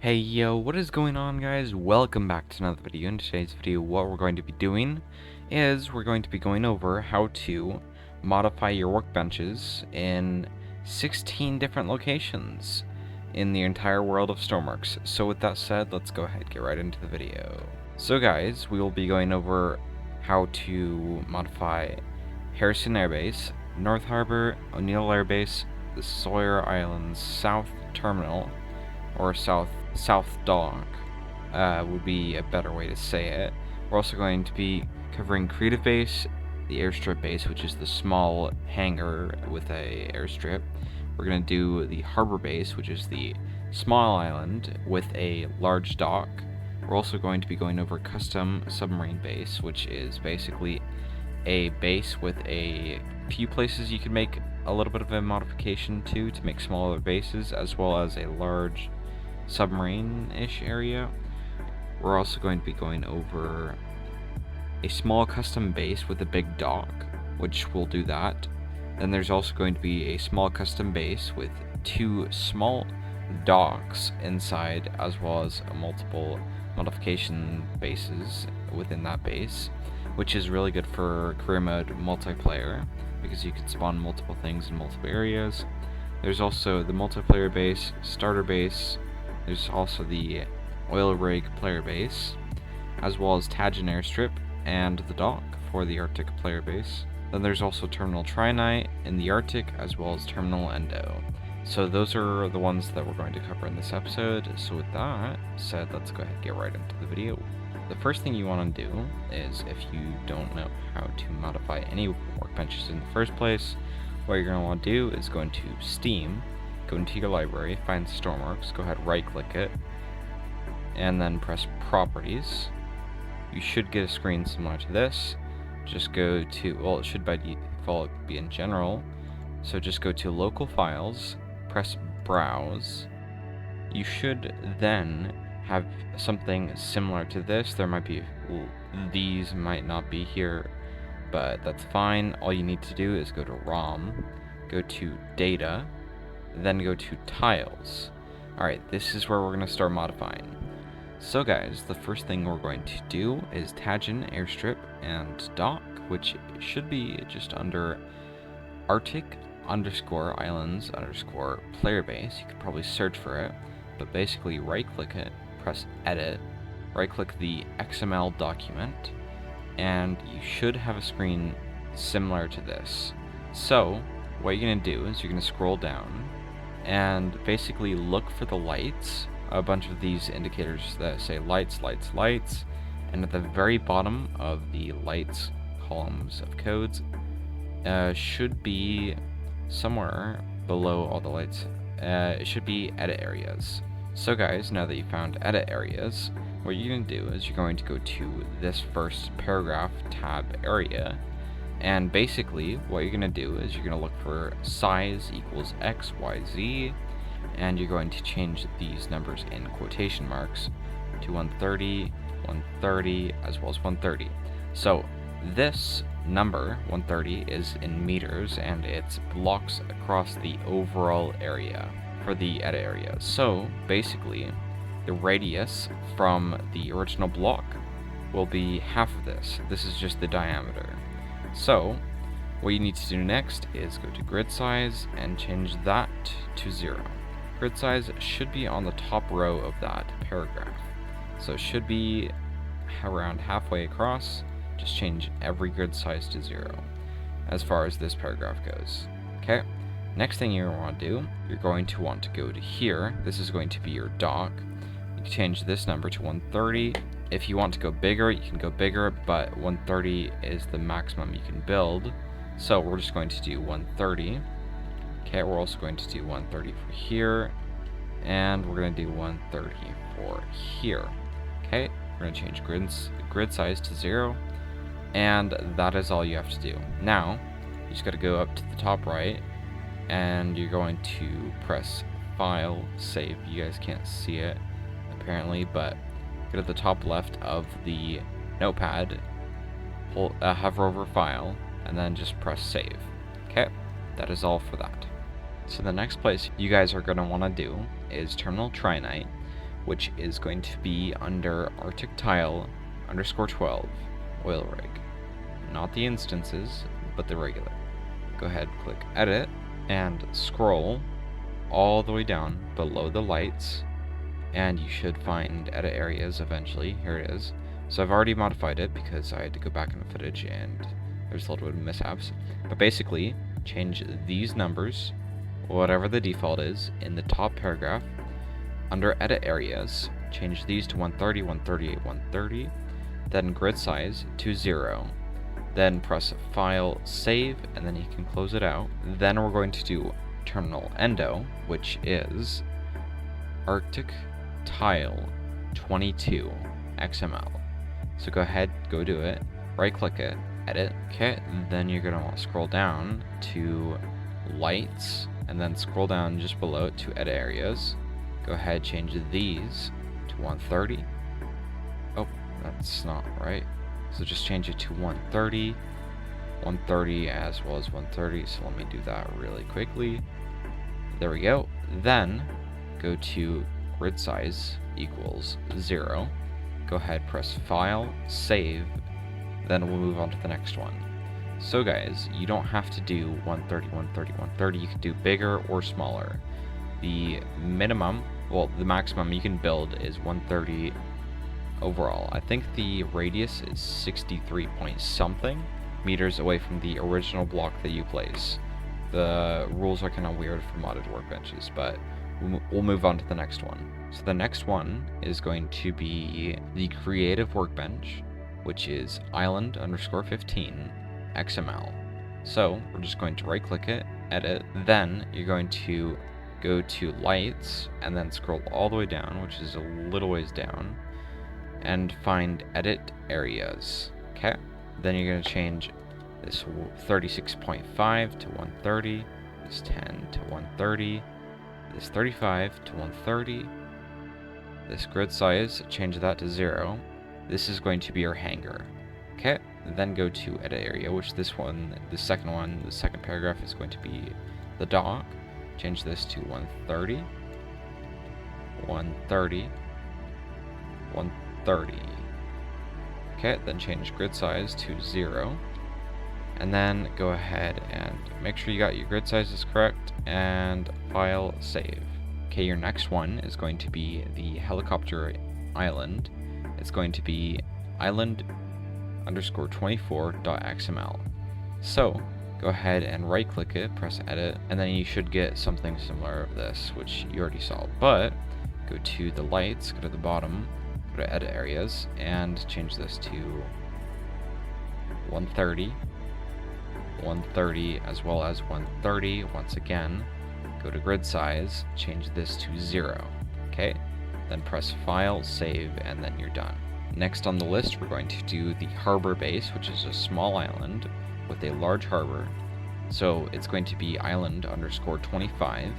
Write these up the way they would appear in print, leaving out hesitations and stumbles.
Hey yo, what is going on, guys? Welcome back to another video. In today's video, what we're going to be doing is we're going to be going over how to modify your workbenches in 16 different locations in the entire world of Stormworks. So with that said, let's go ahead and get right into the video. So guys, we will be going over how to modify Harrison Airbase, North Harbor, O'Neill Airbase, the Sawyer Islands South Terminal, or South Dock would be a better way to say it. We're also going to be covering Creative Base, the Airstrip Base, which is the small hangar with a airstrip. We're going to do the Harbor Base, which is the small island with a large dock. We're also going to be going over Custom Submarine Base, which is basically a base with a few places you can make a little bit of a modification to make smaller bases, as well as a large submarine-ish area. We're also going to be going over a small custom base with a big dock, which will do that. Then there's also going to be a small custom base with two small docks inside, as well as multiple modification bases within that base, which is really good for career mode multiplayer because you can spawn multiple things in multiple areas. There's also the multiplayer base, starter base. There's also the oil rig player base, as well as Tajin airstrip and the dock for the Arctic player base. Then there's also Terminal Trinite in the Arctic, as well as Terminal Endo. So those are the ones that we're going to cover in this episode. So with that said, let's go ahead and get right into the video. The first thing you want to do is, if you don't know how to modify any workbenches in the first place, what you're going to want to do is go into Steam, go into your library, find Stormworks, go ahead, right click it, and then press Properties. You should get a screen similar to this. Just go to, well, it should by default be in General, so just go to Local Files, press Browse. You should then have something similar to this. There might be, these might not be here, but that's fine. All you need to do is go to ROM, go to Data, then go to Tiles. Alright, this is where we're going to start modifying. So guys, the first thing we're going to do is Tajin airstrip and dock, which should be just under Arctic_Islands_ player base. You could probably search for it, but basically right click it, press Edit, right click the XML document, and you should have a screen similar to this. So what you're going to do is you're going to scroll down and basically look for the lights, a bunch of these indicators that say lights, lights, lights, and at the very bottom of the lights columns of codes should be somewhere below all the lights. It should be edit areas. So guys, now that you found edit areas, what you're going to do is you're going to go to this first paragraph tab area, and basically what you're going to do is you're going to look for size equals X, Y, Z, and you're going to change these numbers in quotation marks to 130, 130, as well as 130. So this number, 130, is in meters, and it's blocks across the overall area for the edit area. So basically, the radius from the original block will be half of this. This is just the diameter. So what you need to do next is go to grid size and change that to 0. Grid size should be on the top row of that paragraph. So it should be around halfway across. Just change every grid size to 0 as far as this paragraph goes. Okay. Next thing you want to do, you're going to want to go to here. This is going to be your dock. You can change this number to 130. If you want to go bigger, you can go bigger, but 130 is the maximum you can build. So we're just going to do 130. Okay, we're also going to do 130 for here, and we're going to do 130 for here. Okay, we're going to change grid size to 0, and that is all you have to do. Now, you just got to go up to the top right, and you're going to press File, Save. You guys can't see it, apparently, but go to the top left of the notepad, hover over File, and then just press Save. Okay, that is all for that. So the next place you guys are going to want to do is Terminal Trinite, which is going to be under Arctic Tile _12 oil rig. Not the instances, but the regular. Go ahead, click edit, and scroll all the way down below the lights, and you should find edit areas eventually. Here it is. So I've already modified it because I had to go back in the footage and there's a little bit of mishaps. But basically, change these numbers, whatever the default is, in the top paragraph. Under edit areas, change these to 130, 138, 130, then grid size to 0. Then press File, Save, and then you can close it out. Then we're going to do terminal Endo, which is Arctic Tile 22 XML. So go ahead, go do it, right click it, edit. Okay, then you're gonna want to scroll down to lights, and then scroll down just below it to edit areas. Go ahead, change these to 130. Oh, that's not right. So just change it to 130, 130 as well as 130. So let me do that really quickly. There we go. Then go to grid size equals 0. Go ahead, press File, Save, then we'll move on to the next one. So guys, you don't have to do 130, 130, 130. You can do bigger or smaller. The minimum, well, the maximum you can build is 130 overall. I think the radius is 63 point something meters away from the original block that you place. The rules are kind of weird for modded workbenches, but we'll move on to the next one. So the next one is going to be the creative workbench, which is island _15 XML. So we're just going to right click it, edit, then you're going to go to lights and then scroll all the way down, which is a little ways down, and find edit areas. Okay, then you're going to change this 36.5 to 130, this 10 to 130, this 35 to 130, this grid size, change that to 0. This is going to be your hangar. Okay, then go to edit area, which the second paragraph is going to be the dock. Change this to 130, 130, 130. Okay, then change grid size to 0. And then go ahead and make sure you got your grid sizes correct and file, save. Okay, your next one is going to be the helicopter island. It's going to be island _24.xml. So go ahead and right click it, press edit, and then you should get something similar to this, which you already saw. But go to the lights, go to the bottom, go to edit areas, and change this to 130, 130 as well as 130. Once again, go to grid size, change this to 0. Okay, then press file, save, and then you're done. Next on the list, we're going to do the harbor base, which is a small island with a large harbor. So it's going to be island _25.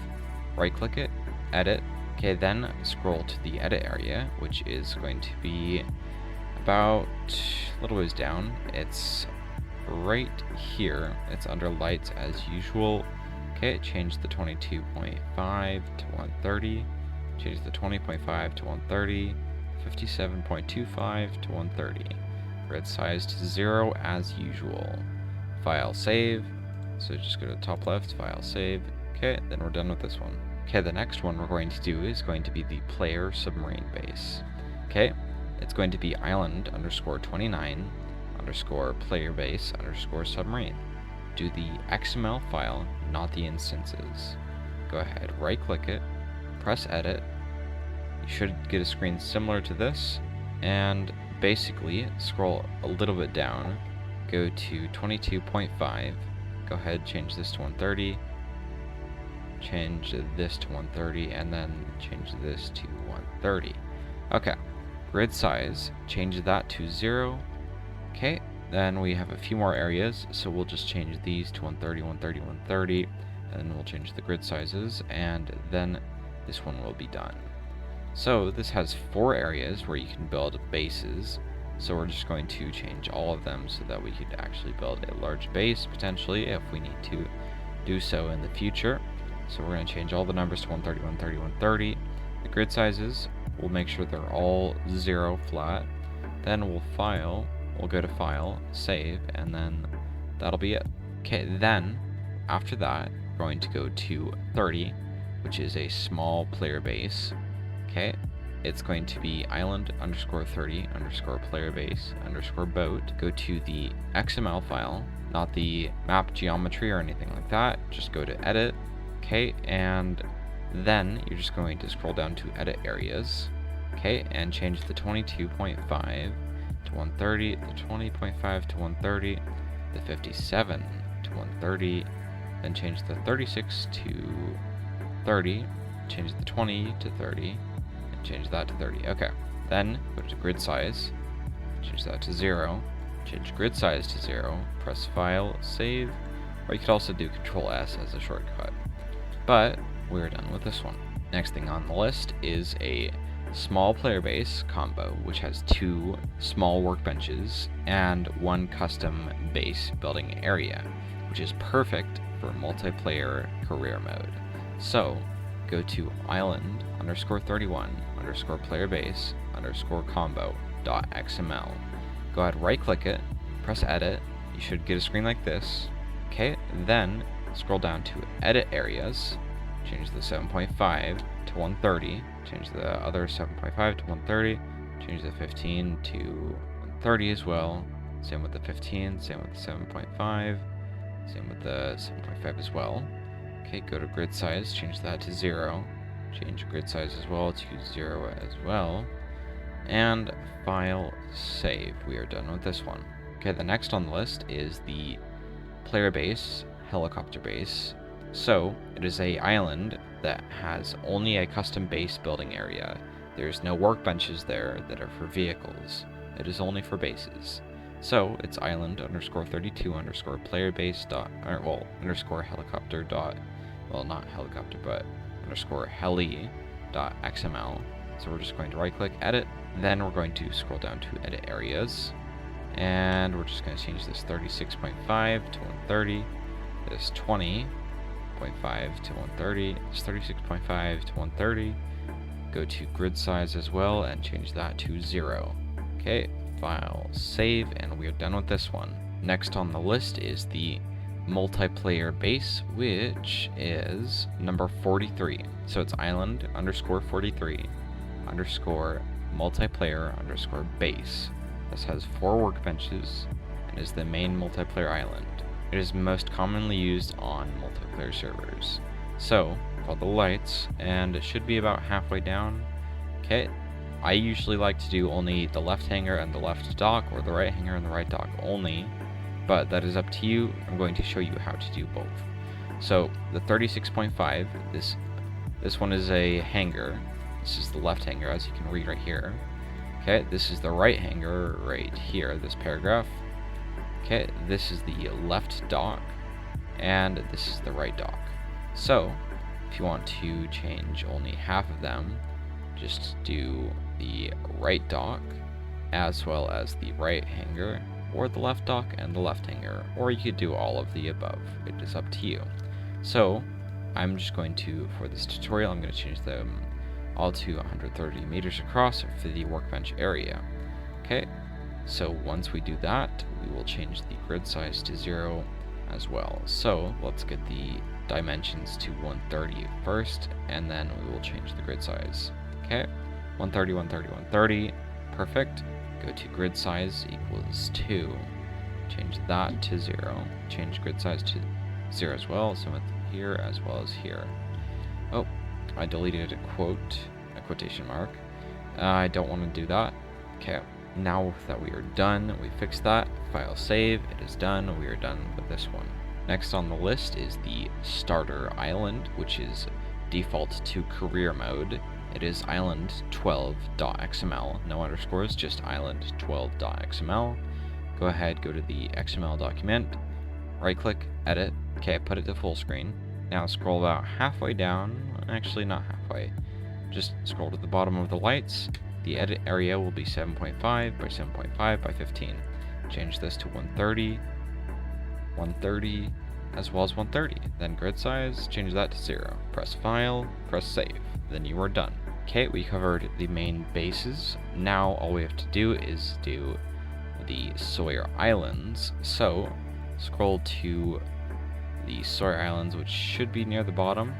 Right click it, edit. Okay, then scroll to the edit area, which is going to be about a little ways down. It's right here. It's under lights as usual. Okay, change the 22.5 to 130. Change the 20.5 to 130. 57.25 to 130. Grid size to 0 as usual. File, save. So just go to the top left, file, save. Okay, then we're done with this one. Okay, the next one we're going to do is going to be the player submarine base. Okay, it's going to be island _29 _player base _submarine. Do the XML file, not the instances. Go ahead, right click it, press edit. You should get a screen similar to this, and basically scroll a little bit down, go to 22.5, go ahead, change this to 130, change this to 130, and then change this to 130. Okay, grid size, change that to 0. Okay, then we have a few more areas, so we'll just change these to 130, 130, 130, and then we'll change the grid sizes, and then this one will be done. So this has 4 areas where you can build bases, so we're just going to change all of them so that we could actually build a large base potentially if we need to do so in the future. So we're going to change all the numbers to 130, 130, 130. The grid sizes we'll make sure they're all 0 flat. Then we'll go to File, Save, and then that'll be it. Okay, then after that, we're going to go to 30, which is a small player base. Okay, it's going to be island underscore 30 underscore player base underscore boat. Go to the XML file, not the map geometry or anything like that. Just go to Edit. Okay, and then you're just going to scroll down to Edit Areas. Okay, and change the 22.5 to 130, the 20.5 to 130, the 57 to 130, then change the 36 to 30, change the 20 to 30, and change that to 30. Okay, then go to grid size, change that to 0, change grid size to 0, press File, Save, or you could also do Control S as a shortcut. But we're done with this one. Next thing on the list is a small player base combo, which has 2 small workbenches and 1 custom base building area, which is perfect for multiplayer career mode. So go to island underscore 31 underscore player base underscore combo .xml. Go ahead, right click it, press edit. You should get a screen like this. Okay, then scroll down to edit areas, change the 7.5 to 130, change the other 7.5 to 130, change the 15 to 130 as well, same with the 15, same with the 7.5, same with the 7.5 as well. Okay, go to grid size, change that to 0, change grid size as well to 0 as well, and file, save. We are done with this one. Okay, the next on the list is the player base, helicopter base. So it is a island that has only a custom base building area. There's no workbenches there that are for vehicles. It is only for bases. So it's island underscore 32 underscore player base underscore helicopter not helicopter, but underscore heli .xml. So we're just going to right click, edit. Then we're going to scroll down to edit areas. And we're just going to change this 36.5 to 130, this 20.5 to 130, this 36.5 to 130. Go to grid size as well and change that to 0. Okay, file, save, and we are done with this one. Next on the list is the multiplayer base, which is number 43. So it's island underscore 43 underscore multiplayer underscore base. This has 4 workbenches and is the main multiplayer island. It is most commonly used on multiplayer servers. So, follow the lights, and it should be about halfway down. Okay, I usually like to do only the left hangar and the left dock, or the right hangar and the right dock only, but that is up to you. I'm going to show you how to do both. So, the 36.5, this one is a hangar. This is the left hangar, as you can read right here. Okay, this is the right hangar right here, this paragraph. Okay, this is the left dock, and this is the right dock. So, if you want to change only half of them, just do the right dock, as well as the right hangar, or the left dock and the left hangar, or you could do all of the above. It is up to you. So, I'm just going to, for this tutorial, I'm going to change them all to 130 meters across for the workbench area. Okay, so once we do that, we will change the grid size to 0 as well. So let's get the dimensions to 130 first, and then we will change the grid size. Okay, 130, 130, 130, perfect. Go to grid size equals 2, change that to 0, change grid size to 0 as well, so with here as well as here. Oh, I deleted a quotation mark. I don't want to do that. Okay, now that we are done, we fixed that. File, save, it is done. We are done with this one. Next on the list is the starter island, which is default to career mode. It is island12.xml, no underscores, just island12.xml. Go ahead, go to the XML document, right click, edit. Okay, put it to full screen. Now scroll about halfway down, actually not halfway, just scroll to the bottom of the lights. The edit area will be 7.5 by 7.5 by 15. Change this to 130, 130, as well as 130. Then grid size, change that to 0. Press file, press save. Then you are done. Okay, we covered the main bases. Now all we have to do is do the Sawyer Islands. So scroll to the Sawyer Islands, which should be near the bottom.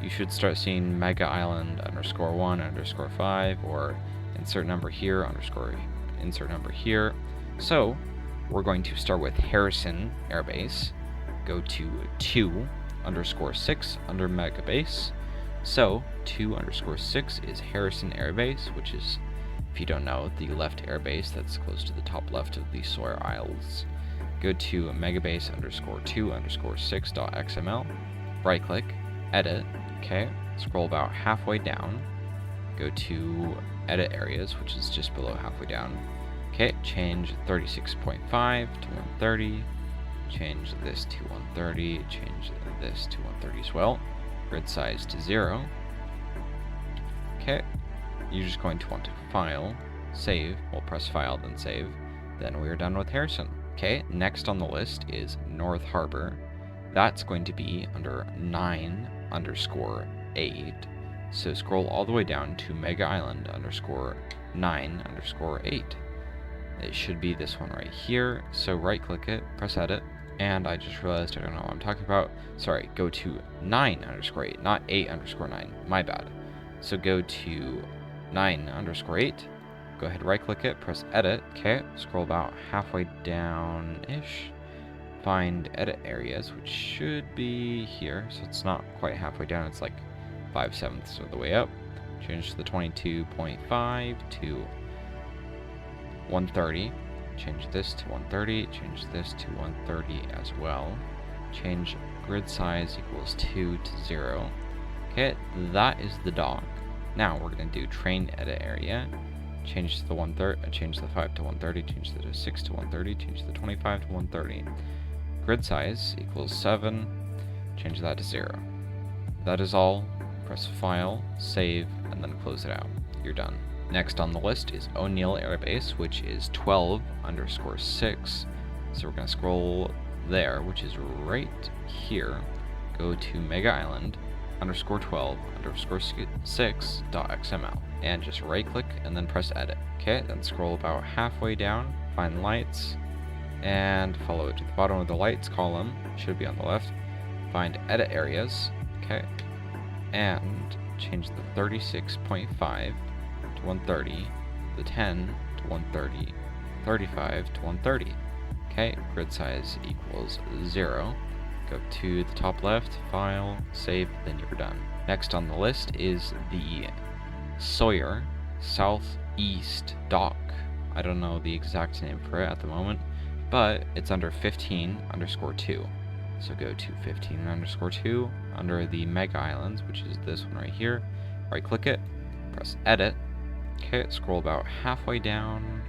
You should start seeing Mega Island _1_5 or insert number here underscore insert number here. So we're going to start with Harrison Airbase. Go to 2_6 under Mega Base. So 2_6 is Harrison Airbase, which is, if you don't know, the left airbase that's close to the top left of the Sawyer Isles. Go to megabase _2_6.xml, right click, edit, okay, scroll about halfway down, go to edit areas, which is just below halfway down, okay, change 36.5 to 130, change this to 130, change this to 130 as well, grid size to 0, okay, you're just going to want to file, save, we'll press file, then save, then we are done with Harrison. Okay, next on the list is North Harbor. That's going to be under 9_8. So scroll all the way down to Mega Island _9_8. It should be this one right here. So right click it, press edit, and I just realized I don't know what I'm talking about. Sorry, go to 9_8, not 8_9. My bad. So go to 9_8. Go ahead, right click it, press edit, okay, scroll about halfway down-ish, find edit areas, which should be here, so it's not quite halfway down, it's like 5/7 of the way up, change the 22.5 to 130, change this to 130, change this to 130 as well, change grid size equals 2 to 0, okay, that is the dock. Now we're going to do train edit area, change the 130, change the 5 to 130, change the 6 to 130, change the 25 to 130. Grid size equals 7, change that to 0. That is all. Press file, save, and then close it out. You're done. Next on the list is O'Neill Airbase, which is 12_6. So we're going to scroll there, which is right here. Go to Mega Island _12_6.xml. And just right click and then press edit. Okay, then scroll about halfway down, find lights, and follow it to the bottom of the lights column, should be on the left. Find edit areas, okay, and change the 36.5 to 130, the 10 to 130, 35 to 130. Okay, grid size equals 0. Go to the top left, file, save, then you're done. Next on the list is the Sawyer South-east dock. I don't know the exact name for it at the moment, but it's under 15_2. So go to 15_2 under the Mega Islands, which is this one right here. Right click it, press edit. Okay, scroll about halfway down,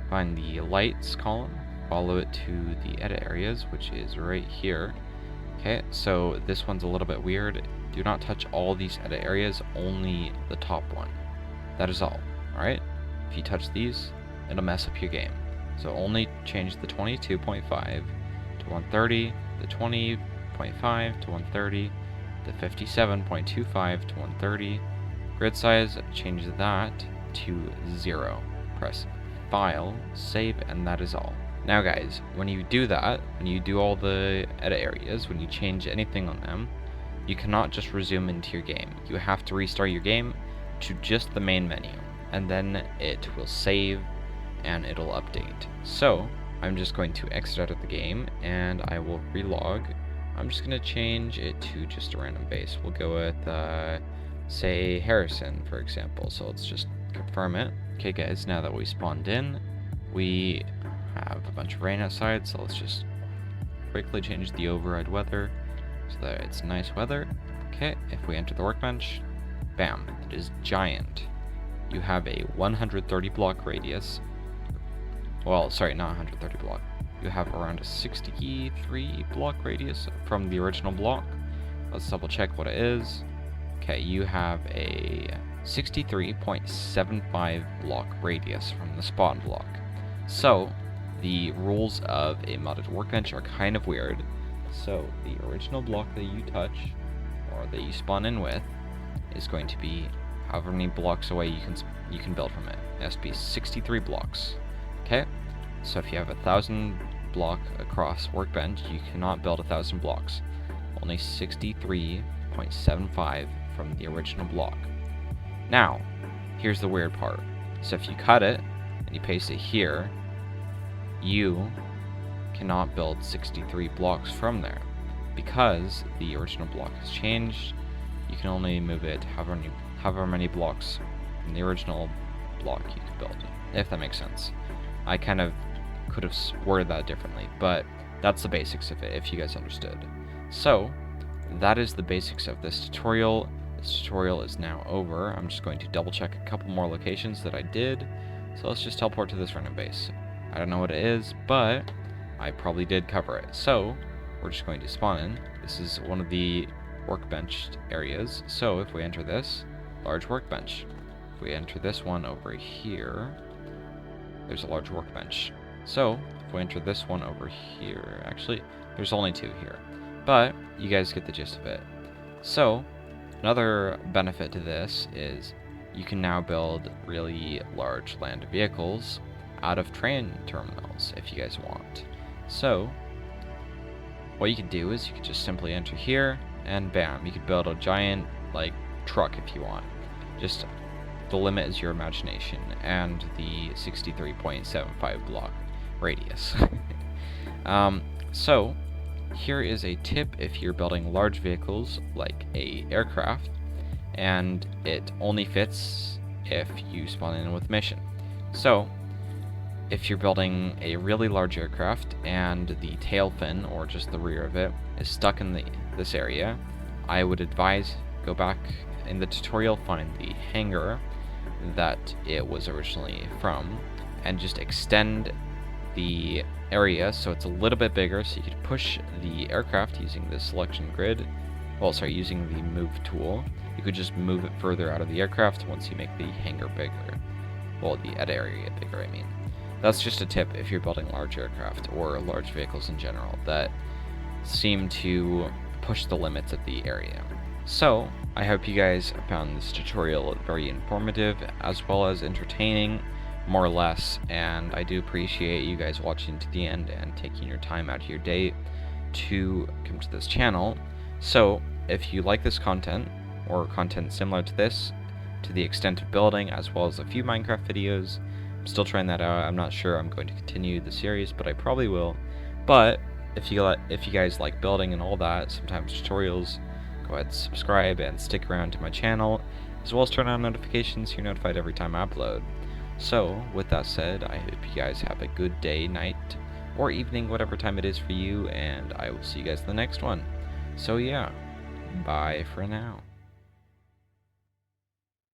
find the lights column, follow it to the edit areas, which is right here. Okay, so this one's a little bit weird. Do not touch all these edit areas, only the top one. That is all, alright? If you touch these, it'll mess up your game. So only change the 22.5 to 130, the 20.5 to 130, the 57.25 to 130. Grid size, change that to 0. Press file, save, and that is all. Now guys, when you do that, when you do all the edit areas, when you change anything on them, you cannot just resume into your game. You have to restart your game to just the main menu, and then it will save and it'll update. So I'm just going to exit out of the game and I will relog. I'm just going to change it to just a random base. We'll go with say Harrison, for example. So let's just confirm it. Okay guys, now that we spawned in, we have a bunch of rain outside, so let's just quickly change the override weather so that it's nice weather. Okay, if we enter the workbench, bam, it is giant. You have a 130 block radius. Well, sorry, not 130 block. You have around a 63 block radius from the original block. Let's double check what it is. Okay, you have a 63.75 block radius from the spawn block. So the rules of a modded workbench are kind of weird. So the original block that you touch, or that you spawn in with, is going to be however many blocks away you can build from it. It has to be 63 blocks. Okay, so if you have 1,000 block across workbench, you cannot build 1,000 blocks. Only 63.75 from the original block. Now, here's the weird part. So if you cut it and you paste it here, you cannot build 63 blocks from there because the original block has changed. You can only move it however many blocks from the original block you could build, if that makes sense. I kind of could have worded that differently, but that's the basics of it, if you guys understood. So, that is the basics of this tutorial. This tutorial is now over. I'm just going to double check a couple more locations that I did. So let's just teleport to this random base. I don't know what it is, but I probably did cover it. So, we're just going to spawn in. This is one of the workbench areas. So, if we enter this, large workbench. If we enter this one over here, there's a large workbench. So, if we enter this one over here, actually, there's only 2 here. But, you guys get the gist of it. So, another benefit to this is you can now build really large land vehicles out of train terminals if you guys want. So, what you could do is you could just simply enter here, and bam, you could build a giant, like, truck if you want. Just, the limit is your imagination, and the 63.75 block radius. So, here is a tip if you're building large vehicles, like a aircraft, and it only fits if you spawn in with mission. So, if you're building a really large aircraft and the tail fin, or just the rear of it, is stuck in this area, I would advise go back in the tutorial, find the hangar that it was originally from, and just extend the area so it's a little bit bigger, so you could push the aircraft using the selection grid. Well, sorry, using the move tool. You could just move it further out of the aircraft once you make the hangar bigger. Well, the ed area bigger, I mean. That's just a tip if you're building large aircraft or large vehicles in general that seem to push the limits of the area. So, I hope you guys found this tutorial very informative as well as entertaining, more or less, and I do appreciate you guys watching to the end and taking your time out of your day to come to this channel. So, if you like this content, or content similar to this, to the extent of building, as well as a few Minecraft videos, I'm still trying that out. I'm not sure I'm going to continue the series, but I probably will. But if you guys like building and all that, sometimes tutorials, go ahead and subscribe and stick around to my channel, as well as turn on notifications so you're notified every time I upload. So, with that said, I hope you guys have a good day, night, or evening, whatever time it is for you, and I will see you guys in the next one. So yeah, bye for now.